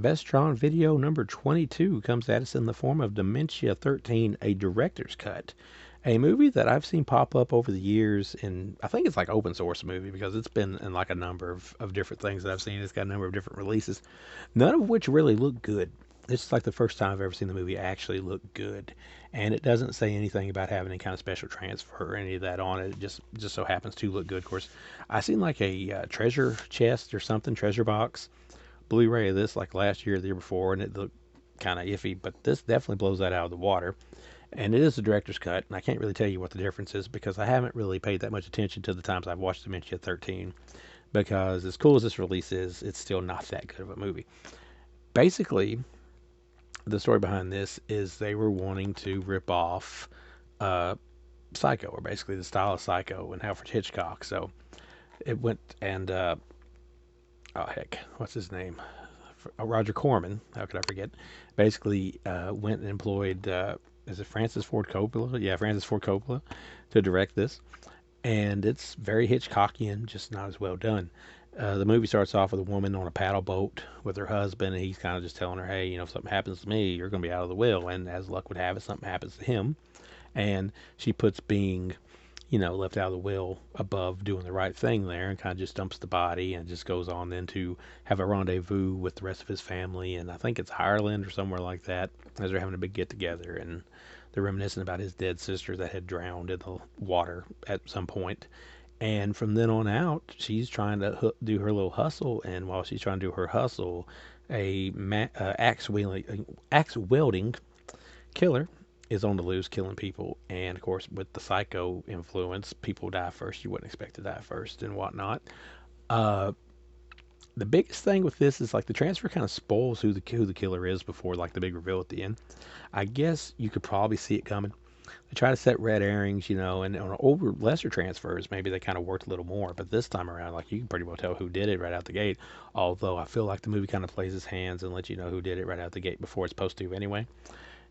Vestron video number 22 comes at us in the form of Dementia 13, a director's cut. A movie that I've seen pop up over the years, and I think it's like open source movie because it's been in like a number of different things that I've seen. It's got a number of different releases, none of which really look good. It's like the first time I've ever seen the movie actually look good, and it doesn't say anything about having any kind of special transfer or any of that on it. It just so happens to look good. Of course, I seen like a treasure chest or something, treasure box Blu-ray of this like last year or the year before, and it looked kind of iffy, but this definitely blows that out of the water. And it is a director's cut, and I can't really tell you what the difference is because I haven't really paid that much attention to the times I've watched Dementia 13, because as cool as this release is, it's still not that good of a movie. Basically, the story behind this is they were wanting to rip off Psycho, or basically the style of Psycho and Alfred Hitchcock. So it went and oh heck, what's his name? Roger Corman. How could I forget? Basically, went and employed. Is it Francis Ford Coppola? Yeah, Francis Ford Coppola to direct this, and it's very Hitchcockian, just not as well done. The movie starts off with a woman on a paddle boat with her husband, and he's kind of just telling her, "Hey, if something happens to me, you're going to be out of the will." And as luck would have it, something happens to him, and she puts being left out of the will above doing the right thing there, and kind of just dumps the body and just goes on then to have a rendezvous with the rest of his family. And I think it's Ireland or somewhere like that, as they're having a big get together, and they're reminiscing about his dead sister that had drowned in the water at some point. And from then on out, she's trying to do her little hustle, and while she's trying to do her hustle, a axe-wielding killer is on the loose killing people. And of course, with the psycho influence, people die first. You wouldn't expect to die first and whatnot. Uh, the biggest thing with this is like the transfer kind of spoils who the killer is before like the big reveal at the end. I guess you could probably see it coming. They try to set red herrings, and on older, lesser transfers, maybe they kind of worked a little more. But this time around, like you can pretty well tell who did it right out the gate. Although I feel like the movie kind of plays its hands and lets you know who did it right out the gate before it's supposed to anyway.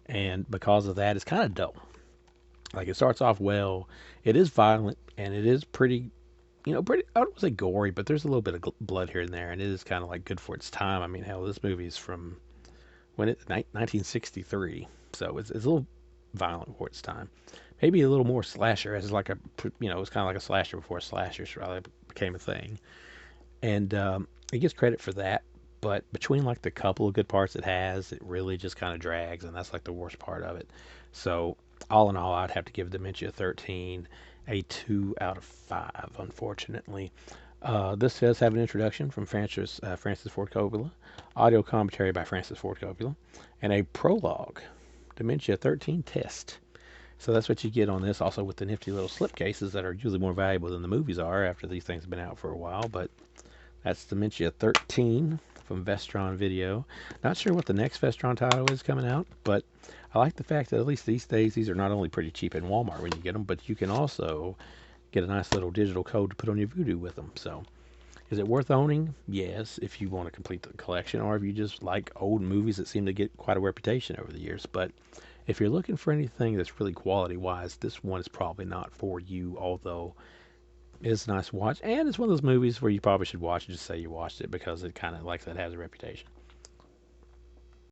And because of that, it's kind of dull. Like it starts off well. It is violent and it is pretty, pretty. I don't say gory, but there's a little bit of blood here and there, and it is kind of like good for its time. I mean, hell, this movie is from 1963, so it's a little violent for its time. Maybe a little more slasher, as like it's kind of like a slasher before slashers really became a thing, and it gets credit for that. But between like the couple of good parts it has, it really just kind of drags, and that's like the worst part of it. So all in all, I'd have to give Dementia 13 a 2 out of 5, unfortunately. This does have an introduction from Francis Ford Coppola, audio commentary by Francis Ford Coppola, and a prologue, Dementia 13 test. So that's what you get on this, also with the nifty little slipcases that are usually more valuable than the movies are after these things have been out for a while. But that's Dementia 13 from Vestron Video. Not sure what the next Vestron title is coming out, but I like the fact that at least these days these are not only pretty cheap in Walmart when you get them, but you can also get a nice little digital code to put on your Vudu with them. So is it worth owning? Yes, if you want to complete the collection, or if you just like old movies that seem to get quite a reputation over the years. But if you're looking for anything that's really quality wise, this one is probably not for you, although it's nice to watch. And it's one of those movies where you probably should watch it, just say you watched it, because it kind of, like that, has a reputation.